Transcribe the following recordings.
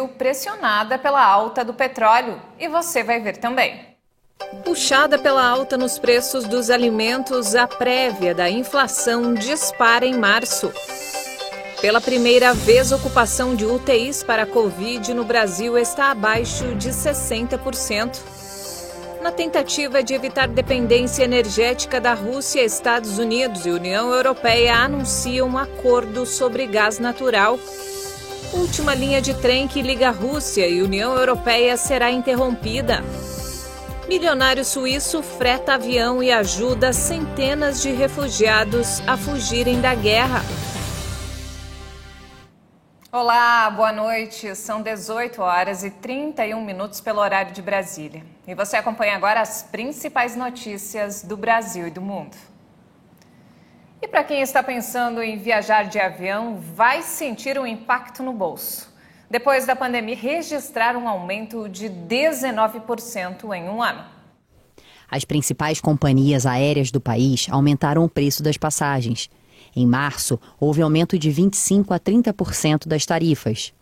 Brasil pressionada pela alta do petróleo. E você vai ver também. Puxada pela alta nos preços dos alimentos, a prévia da inflação dispara em março. Pela primeira vez, a ocupação de UTIs para a Covid no Brasil está abaixo de 60%. Na tentativa de evitar dependência energética da Rússia, Estados Unidos e União Europeia anunciam um acordo sobre gás natural. Última linha de trem que liga a Rússia e União Europeia será interrompida. Milionário suíço freta avião e ajuda centenas de refugiados a fugirem da guerra. Olá, boa noite. São 18h31 pelo horário de Brasília. E você acompanha agora as principais notícias do Brasil e do mundo. E para quem está pensando em viajar de avião, vai sentir um impacto no bolso. Depois da pandemia, registraram um aumento de 19% em um ano. As principais companhias aéreas do país aumentaram o preço das passagens. Em março, houve aumento de 25% a 30% das tarifas.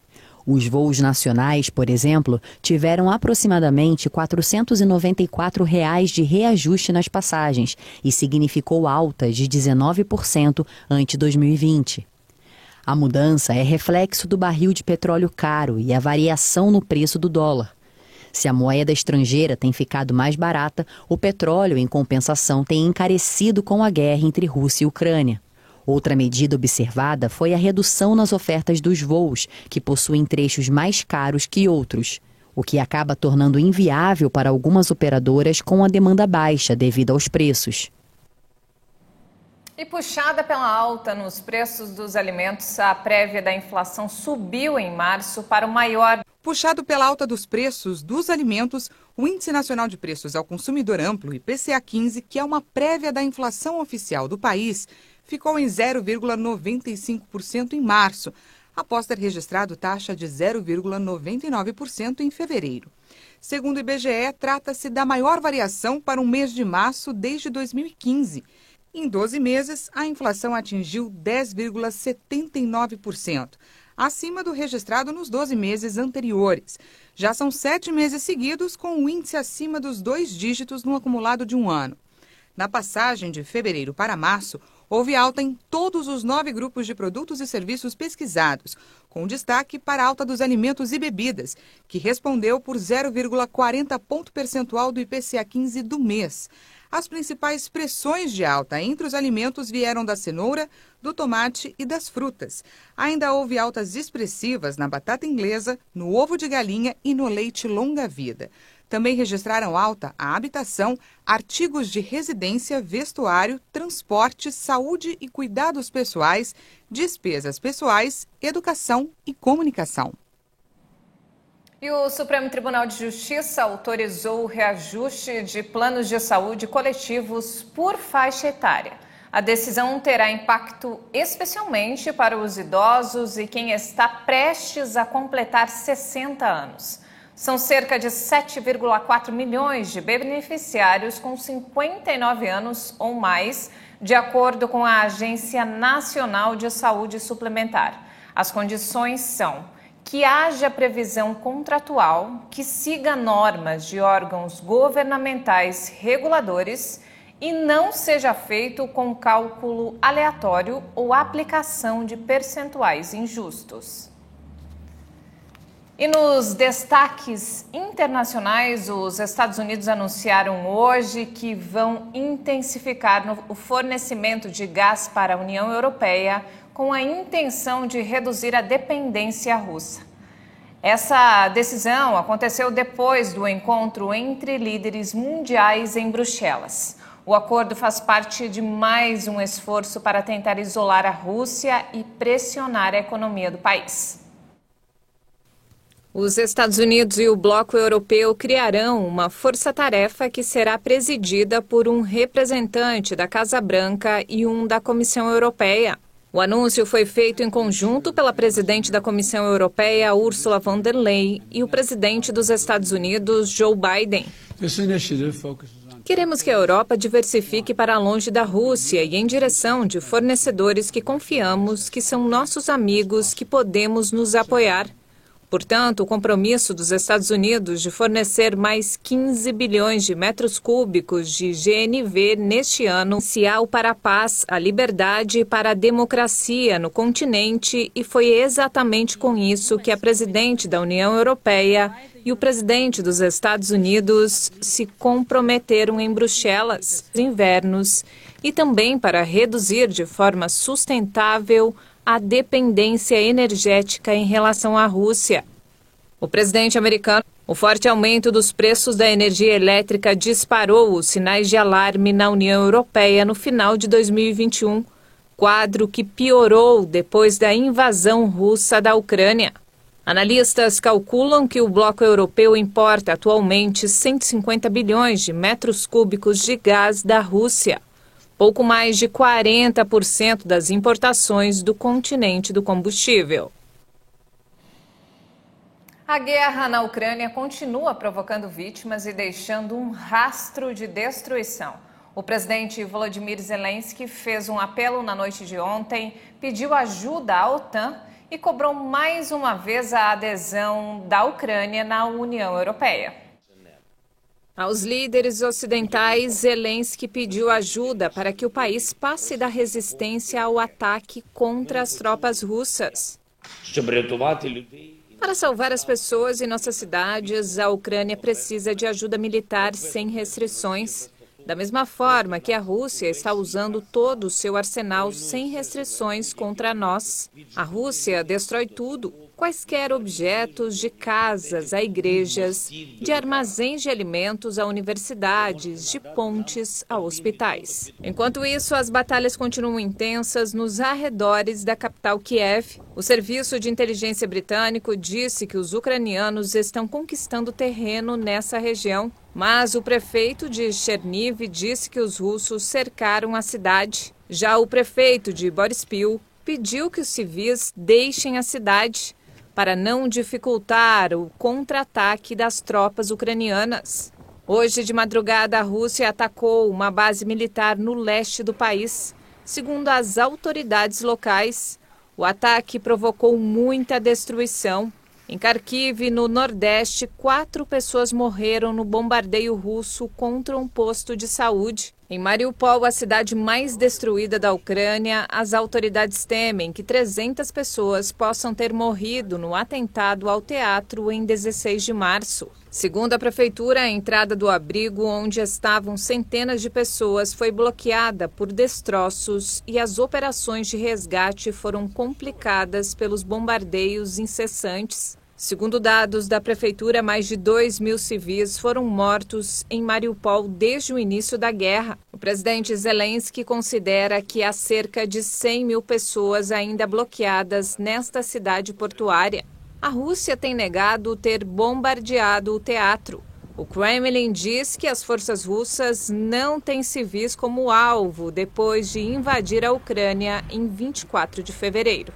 Os voos nacionais, por exemplo, tiveram aproximadamente R$ 494 de reajuste nas passagens e significou alta de 19% ante 2020. A mudança é reflexo do barril de petróleo caro e a variação no preço do dólar. Se a moeda estrangeira tem ficado mais barata, o petróleo, em compensação, tem encarecido com a guerra entre Rússia e Ucrânia. Outra medida observada foi a redução nas ofertas dos voos, que possuem trechos mais caros que outros, o que acaba tornando inviável para algumas operadoras com a demanda baixa devido aos preços. E puxada pela alta nos preços dos alimentos, a prévia da inflação subiu em março para o maior. Puxado pela alta dos preços dos alimentos, o Índice Nacional de Preços ao Consumidor Amplo, IPCA-15, que é uma prévia da inflação oficial do país, ficou em 0,95% em março, após ter registrado taxa de 0,99% em fevereiro. Segundo o IBGE, trata-se da maior variação para um mês de março desde 2015. Em 12 meses, a inflação atingiu 10,79%, acima do registrado nos 12 meses anteriores. Já são 7 meses seguidos com o índice acima dos 2 dígitos no acumulado de um ano. Na passagem de fevereiro para março, houve alta em todos os 9 grupos de produtos e serviços pesquisados, com destaque para a alta dos alimentos e bebidas, que respondeu por 0,40 ponto percentual do IPCA-15 do mês. As principais pressões de alta entre os alimentos vieram da cenoura, do tomate e das frutas. Ainda houve altas expressivas na batata inglesa, no ovo de galinha e no leite longa-vida. Também registraram alta a habitação, artigos de residência, vestuário, transporte, saúde e cuidados pessoais, despesas pessoais, educação e comunicação. E o Supremo Tribunal de Justiça autorizou o reajuste de planos de saúde coletivos por faixa etária. A decisão terá impacto especialmente para os idosos e quem está prestes a completar 60 anos. São cerca de 7,4 milhões de beneficiários com 59 anos ou mais, de acordo com a Agência Nacional de Saúde Suplementar. As condições são que haja previsão contratual, que siga normas de órgãos governamentais reguladores e não seja feito com cálculo aleatório ou aplicação de percentuais injustos. E nos destaques internacionais, os Estados Unidos anunciaram hoje que vão intensificar o fornecimento de gás para a União Europeia com a intenção de reduzir a dependência russa. Essa decisão aconteceu depois do encontro entre líderes mundiais em Bruxelas. O acordo faz parte de mais um esforço para tentar isolar a Rússia e pressionar a economia do país. Os Estados Unidos e o Bloco Europeu criarão uma força-tarefa que será presidida por um representante da Casa Branca e um da Comissão Europeia. O anúncio foi feito em conjunto pela presidente da Comissão Europeia, Ursula von der Leyen, e o presidente dos Estados Unidos, Joe Biden. Queremos que a Europa diversifique para longe da Rússia e em direção de fornecedores que confiamos, que são nossos amigos, que podemos nos apoiar. Portanto, o compromisso dos Estados Unidos de fornecer mais 15 bilhões de metros cúbicos de GNV neste ano é essencial para a paz, a liberdade e para a democracia no continente, e foi exatamente com isso que a presidente da União Europeia e o presidente dos Estados Unidos se comprometeram em Bruxelas nos invernos e também para reduzir de forma sustentável a dependência energética em relação à Rússia. O presidente americano, o forte aumento dos preços da energia elétrica disparou os sinais de alarme na União Europeia no final de 2021, quadro que piorou depois da invasão russa da Ucrânia. Analistas calculam que o bloco europeu importa atualmente 150 bilhões de metros cúbicos de gás da Rússia, pouco mais de 40% das importações do continente do combustível. A guerra na Ucrânia continua provocando vítimas e deixando um rastro de destruição. O presidente Volodymyr Zelensky fez um apelo na noite de ontem, pediu ajuda à OTAN e cobrou mais uma vez a adesão da Ucrânia na União Europeia. Aos líderes ocidentais, Zelensky pediu ajuda para que o país passe da resistência ao ataque contra as tropas russas. Para salvar as pessoas em nossas cidades, a Ucrânia precisa de ajuda militar sem restrições. Da mesma forma que a Rússia está usando todo o seu arsenal sem restrições contra nós. A Rússia destrói tudo, quaisquer objetos, de casas a igrejas, de armazéns de alimentos a universidades, de pontes a hospitais. Enquanto isso, as batalhas continuam intensas nos arredores da capital Kiev. O Serviço de Inteligência britânico disse que os ucranianos estão conquistando terreno nessa região, mas o prefeito de Cherniv disse que os russos cercaram a cidade. Já o prefeito de Boryspil pediu que os civis deixem a cidade para não dificultar o contra-ataque das tropas ucranianas. Hoje de madrugada, a Rússia atacou uma base militar no leste do país. Segundo as autoridades locais, o ataque provocou muita destruição. Em Kharkiv, no Nordeste, 4 pessoas morreram no bombardeio russo contra um posto de saúde. Em Mariupol, a cidade mais destruída da Ucrânia, as autoridades temem que 300 pessoas possam ter morrido no atentado ao teatro em 16 de março. Segundo a prefeitura, a entrada do abrigo onde estavam centenas de pessoas foi bloqueada por destroços e as operações de resgate foram complicadas pelos bombardeios incessantes. Segundo dados da prefeitura, mais de 2.000 civis foram mortos em Mariupol desde o início da guerra. O presidente Zelensky considera que há cerca de 100.000 pessoas ainda bloqueadas nesta cidade portuária. A Rússia tem negado ter bombardeado o teatro. O Kremlin diz que as forças russas não têm civis como alvo depois de invadir a Ucrânia em 24 de fevereiro.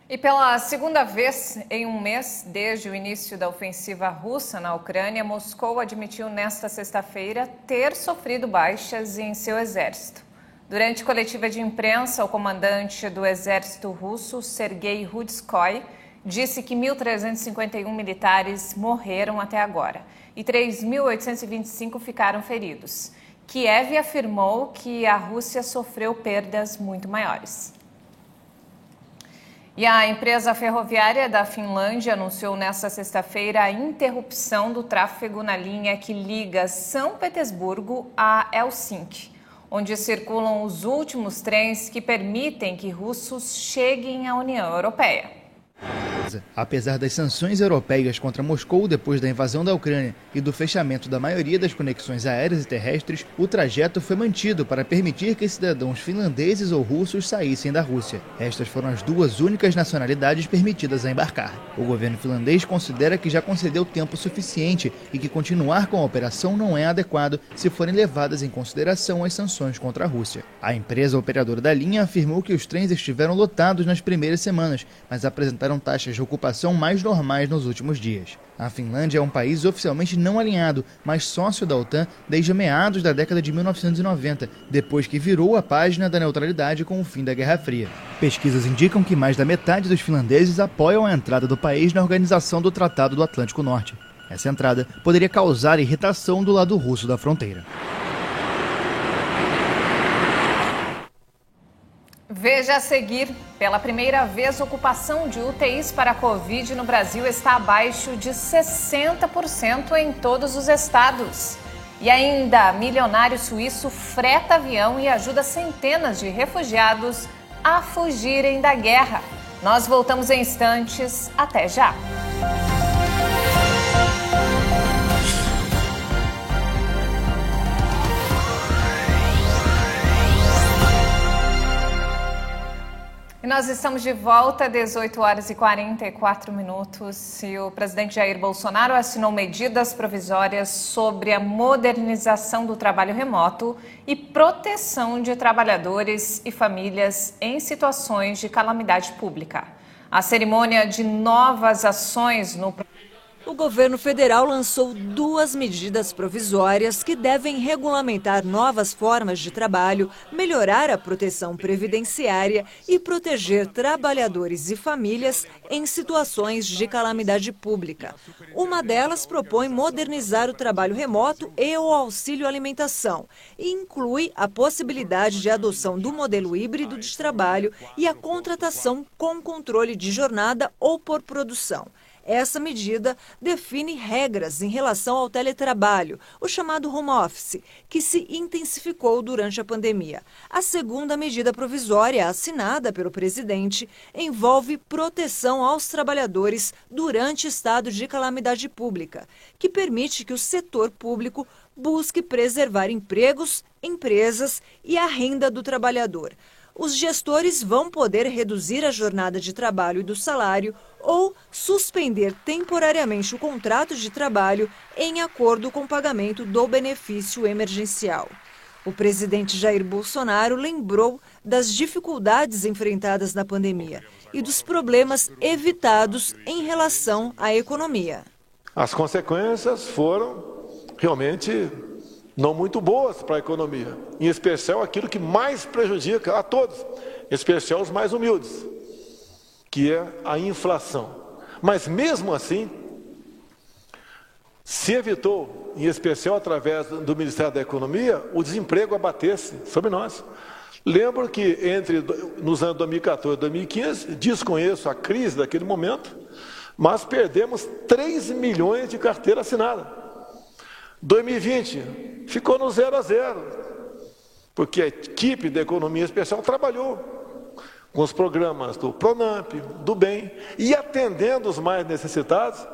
E pela segunda vez em um mês, desde o início da ofensiva russa na Ucrânia, Moscou admitiu nesta sexta-feira ter sofrido baixas em seu exército. Durante coletiva de imprensa, o comandante do exército russo, Sergei Rudskoy, disse que 1.351 militares morreram até agora e 3.825 ficaram feridos. Kiev afirmou que a Rússia sofreu perdas muito maiores. E a empresa ferroviária da Finlândia anunciou nesta sexta-feira a interrupção do tráfego na linha que liga São Petersburgo a Helsinki, onde circulam os últimos trens que permitem que russos cheguem à União Europeia. Apesar das sanções europeias contra Moscou depois da invasão da Ucrânia e do fechamento da maioria das conexões aéreas e terrestres, o trajeto foi mantido para permitir que cidadãos finlandeses ou russos saíssem da Rússia. Estas foram as 2 únicas nacionalidades permitidas a embarcar. O governo finlandês considera que já concedeu tempo suficiente e que continuar com a operação não é adequado se forem levadas em consideração as sanções contra a Rússia. A empresa operadora da linha afirmou que os trens estiveram lotados nas primeiras semanas, mas apresentaram taxas de ocupação mais normais nos últimos dias. A Finlândia é um país oficialmente não alinhado, mas sócio da OTAN desde meados da década de 1990, depois que virou a página da neutralidade com o fim da Guerra Fria. Pesquisas indicam que mais da metade dos finlandeses apoiam a entrada do país na Organização do Tratado do Atlântico Norte. Essa entrada poderia causar irritação do lado russo da fronteira. Veja a seguir, pela primeira vez, a ocupação de UTIs para a Covid no Brasil está abaixo de 60% em todos os estados. E ainda, milionário suíço freta avião e ajuda centenas de refugiados a fugirem da guerra. Nós voltamos em instantes. Até já! Nós estamos de volta, 18 horas e 44 minutos, e o presidente Jair Bolsonaro assinou medidas provisórias sobre a modernização do trabalho remoto e proteção de trabalhadores e famílias em situações de calamidade pública. A cerimônia de novas ações no O governo federal lançou 2 medidas provisórias que devem regulamentar novas formas de trabalho, melhorar a proteção previdenciária e proteger trabalhadores e famílias em situações de calamidade pública. Uma delas propõe modernizar o trabalho remoto e o auxílio alimentação e inclui a possibilidade de adoção do modelo híbrido de trabalho e a contratação com controle de jornada ou por produção. Essa medida define regras em relação ao teletrabalho, o chamado home office, que se intensificou durante a pandemia. A segunda medida provisória, assinada pelo presidente, envolve proteção aos trabalhadores durante estado de calamidade pública, que permite que o setor público busque preservar empregos, empresas e a renda do trabalhador. Os gestores vão poder reduzir a jornada de trabalho e do salário ou suspender temporariamente o contrato de trabalho em acordo com o pagamento do benefício emergencial. O presidente Jair Bolsonaro lembrou das dificuldades enfrentadas na pandemia e dos problemas evitados em relação à economia. As consequências foram realmente não muito boas para a economia, em especial aquilo que mais prejudica a todos, em especial os mais humildes, que é a inflação. Mas mesmo assim, se evitou, em especial através do Ministério da Economia, o desemprego abatesse sobre nós. Lembro que nos anos 2014 e 2015, desconheço a crise daquele momento, mas perdemos 3 milhões de carteira assinada. 2020 ficou no 0 a 0, porque a equipe da economia especial trabalhou com os programas do Pronamp, do BEM e atendendo os mais necessitados.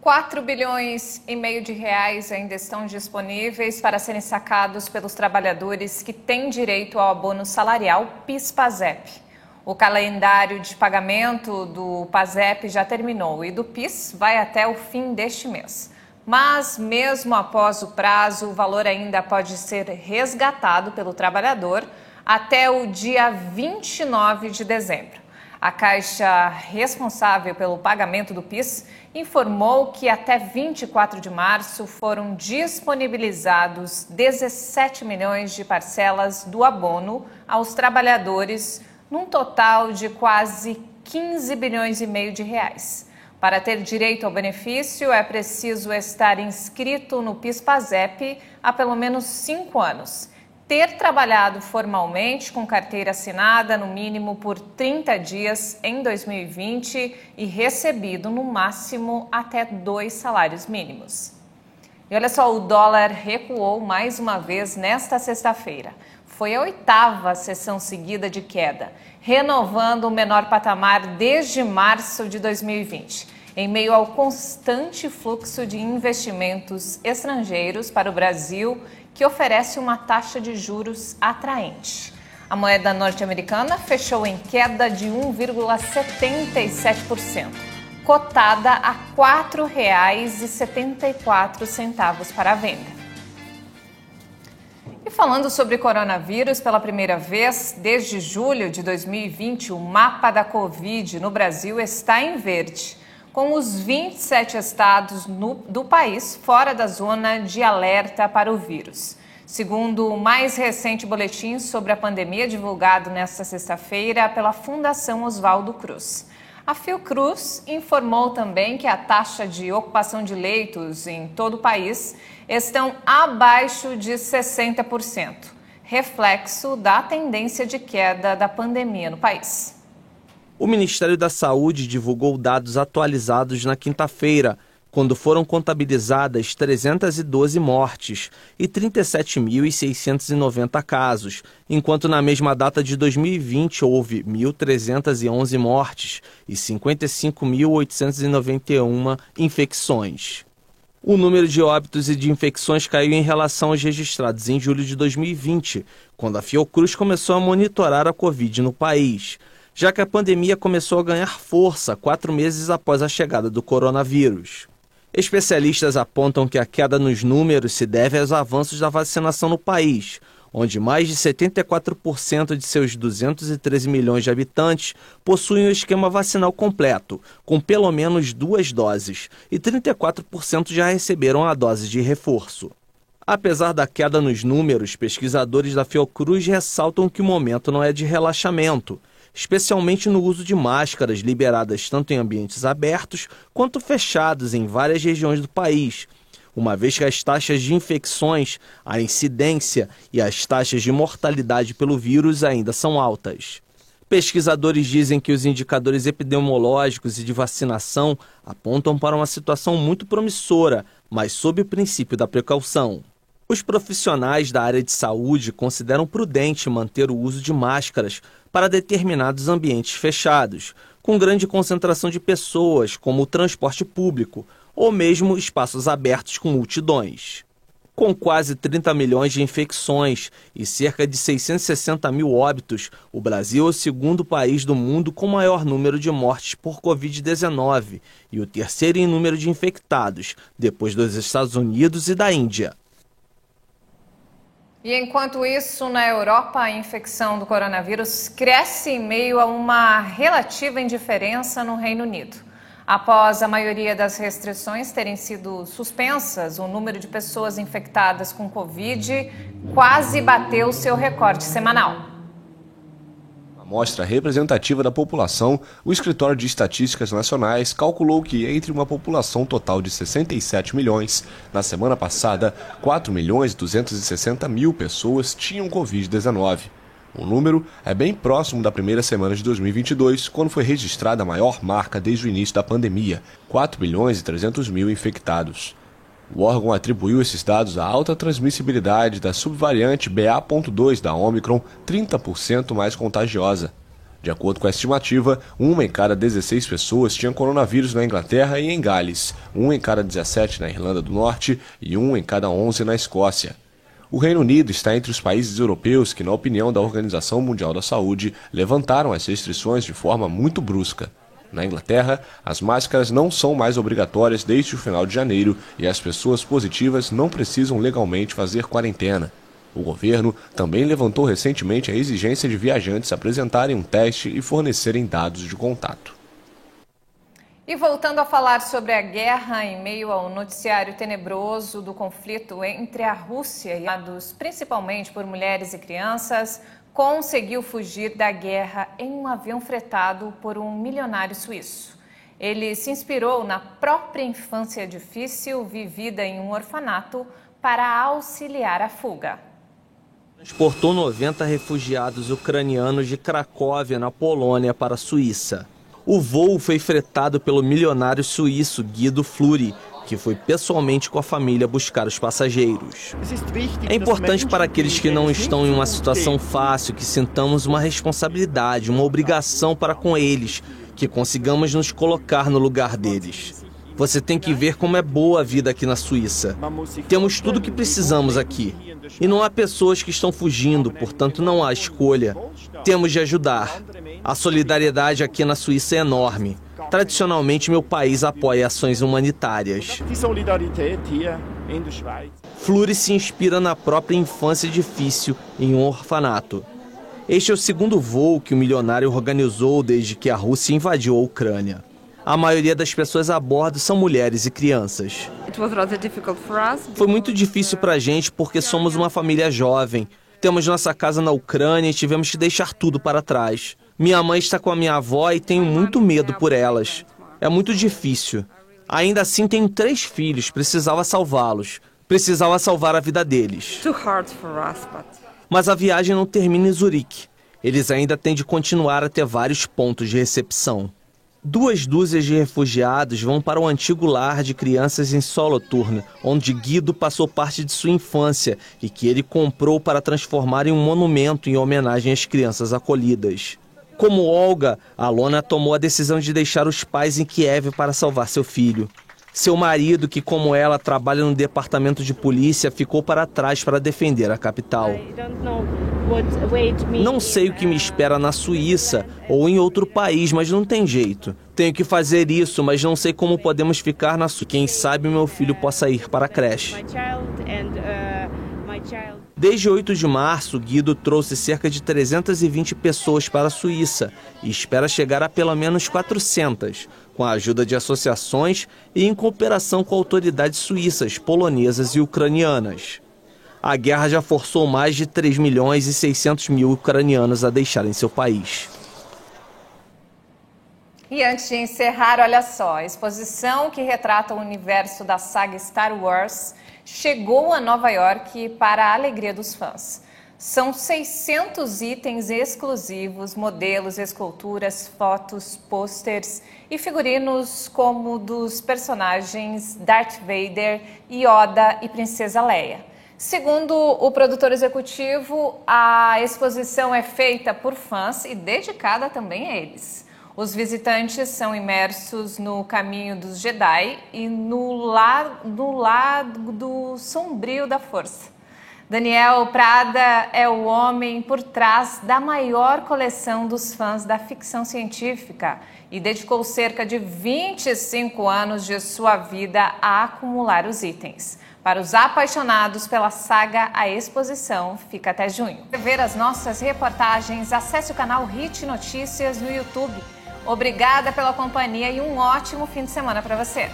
4,5 bilhões de reais ainda estão disponíveis para serem sacados pelos trabalhadores que têm direito ao abono salarial PIS/PASEP. O calendário de pagamento do PASEP já terminou e do PIS vai até o fim deste mês. Mas, mesmo após o prazo, o valor ainda pode ser resgatado pelo trabalhador até o dia 29 de dezembro. A Caixa, responsável pelo pagamento do PIS, informou que até 24 de março foram disponibilizados 17 milhões de parcelas do abono aos trabalhadores, num total de quase 15 bilhões e meio de reais. Para ter direito ao benefício, é preciso estar inscrito no PIS/PASEP há pelo menos 5 anos, ter trabalhado formalmente com carteira assinada no mínimo por 30 dias em 2020 e recebido no máximo até 2 salários mínimos. E olha só, o dólar recuou mais uma vez nesta sexta-feira. Foi a 8ª sessão seguida de queda, renovando o menor patamar desde março de 2020, em meio ao constante fluxo de investimentos estrangeiros para o Brasil, que oferece uma taxa de juros atraente. A moeda norte-americana fechou em queda de 1,77%, cotada a R$ 4,74 para a venda. E falando sobre coronavírus, pela primeira vez desde julho de 2020, o mapa da Covid no Brasil está em verde, com os 27 estados do país fora da zona de alerta para o vírus. Segundo o mais recente boletim sobre a pandemia divulgado nesta sexta-feira pela Fundação Oswaldo Cruz. A Fiocruz informou também que a taxa de ocupação de leitos em todo o país estão abaixo de 60%, reflexo da tendência de queda da pandemia no país. O Ministério da Saúde divulgou dados atualizados na quinta-feira, quando foram contabilizadas 312 mortes e 37.690 casos, enquanto na mesma data de 2020 houve 1.311 mortes e 55.891 infecções. O número de óbitos e de infecções caiu em relação aos registrados em julho de 2020, quando a Fiocruz começou a monitorar a Covid no país, já que a pandemia começou a ganhar força 4 meses após a chegada do coronavírus. Especialistas apontam que a queda nos números se deve aos avanços da vacinação no país, onde mais de 74% de seus 213 milhões de habitantes possuem o esquema vacinal completo, com pelo menos 2 doses, e 34% já receberam a dose de reforço. Apesar da queda nos números, pesquisadores da Fiocruz ressaltam que o momento não é de relaxamento, especialmente no uso de máscaras liberadas tanto em ambientes abertos quanto fechados em várias regiões do país, uma vez que as taxas de infecções, a incidência e as taxas de mortalidade pelo vírus ainda são altas. Pesquisadores dizem que os indicadores epidemiológicos e de vacinação apontam para uma situação muito promissora, mas sob o princípio da precaução. Os profissionais da área de saúde consideram prudente manter o uso de máscaras para determinados ambientes fechados, com grande concentração de pessoas, como o transporte público, ou mesmo espaços abertos com multidões. Com quase 30 milhões de infecções e cerca de 660 mil óbitos, o Brasil é o segundo país do mundo com maior número de mortes por Covid-19 e o terceiro em número de infectados, depois dos Estados Unidos e da Índia. E enquanto isso, na Europa, a infecção do coronavírus cresce em meio a uma relativa indiferença no Reino Unido. Após a maioria das restrições terem sido suspensas, o número de pessoas infectadas com Covid quase bateu seu recorde semanal. Amostra representativa da população, o Escritório de Estatísticas Nacionais calculou que entre uma população total de 67 milhões, na semana passada, 4.260.000 pessoas tinham Covid-19. O número é bem próximo da primeira semana de 2022, quando foi registrada a maior marca desde o início da pandemia, 4.300.000 infectados. O órgão atribuiu esses dados à alta transmissibilidade da subvariante BA.2 da Ômicron, 30% mais contagiosa. De acordo com a estimativa, 1 em cada 16 pessoas tinha coronavírus na Inglaterra e em Gales, 1 em cada 17 na Irlanda do Norte e 1 em cada 11 na Escócia. O Reino Unido está entre os países europeus que, na opinião da Organização Mundial da Saúde, levantaram as restrições de forma muito brusca. Na Inglaterra, as máscaras não são mais obrigatórias desde o final de janeiro e as pessoas positivas não precisam legalmente fazer quarentena. O governo também levantou recentemente a exigência de viajantes apresentarem um teste e fornecerem dados de contato. E voltando a falar sobre a guerra em meio ao noticiário tenebroso do conflito entre a Rússia e principalmente por mulheres e crianças, conseguiu fugir da guerra em um avião fretado por um milionário suíço. Ele se inspirou na própria infância difícil vivida em um orfanato para auxiliar a fuga. Transportou 90 refugiados ucranianos de Cracóvia, na Polônia, para a Suíça. O voo foi fretado pelo milionário suíço Guido Fluri, que foi pessoalmente com a família buscar os passageiros. É importante para aqueles que não estão em uma situação fácil que sintamos uma responsabilidade, uma obrigação para com eles, que consigamos nos colocar no lugar deles. Você tem que ver como é boa a vida aqui na Suíça. Temos tudo o que precisamos aqui. E não há pessoas que estão fugindo, portanto não há escolha. Temos de ajudar. A solidariedade aqui na Suíça é enorme. Tradicionalmente, meu país apoia ações humanitárias. Flúry se inspira na própria infância difícil em um orfanato. Este é o segundo voo que o milionário organizou desde que a Rússia invadiu a Ucrânia. A maioria das pessoas a bordo são mulheres e crianças. Foi muito difícil para a gente porque somos uma família jovem. Temos nossa casa na Ucrânia e tivemos que deixar tudo para trás. Minha mãe está com a minha avó e tenho muito medo por elas. É muito difícil. Ainda assim, tenho 3 filhos, precisava salvá-los. Precisava salvar a vida deles. Mas a viagem não termina em Zurique. Eles ainda têm de continuar até vários pontos de recepção. 2 dúzias de refugiados vão para o antigo lar de crianças em Solothurn, onde Guido passou parte de sua infância e que ele comprou para transformar em um monumento em homenagem às crianças acolhidas. Como Olga, Alona tomou a decisão de deixar os pais em Kiev para salvar seu filho. Seu marido, que como ela trabalha no departamento de polícia, ficou para trás para defender a capital. Não sei o que me espera na Suíça ou em outro país, mas não tem jeito. Tenho que fazer isso, mas não sei como podemos ficar na Suíça. Quem sabe meu filho possa ir para a creche. Desde 8 de março, Guido trouxe cerca de 320 pessoas para a Suíça e espera chegar a pelo menos 400, com a ajuda de associações e em cooperação com autoridades suíças, polonesas e ucranianas. A guerra já forçou mais de 3 milhões e 600 mil ucranianos a deixarem seu país. E antes de encerrar, olha só, a exposição que retrata o universo da saga Star Wars chegou a Nova York para a alegria dos fãs. São 600 itens exclusivos, modelos, esculturas, fotos, pôsteres e figurinos como dos personagens Darth Vader, Yoda e Princesa Leia. Segundo o produtor executivo, a exposição é feita por fãs e dedicada também a eles. Os visitantes são imersos no caminho dos Jedi e no lado sombrio da Força. Daniel Prada é o homem por trás da maior coleção dos fãs da ficção científica e dedicou cerca de 25 anos de sua vida a acumular os itens. Para os apaixonados pela saga, a exposição fica até junho. Para ver as nossas reportagens, acesse o canal Hit Notícias no YouTube. Obrigada pela companhia e um ótimo fim de semana para você.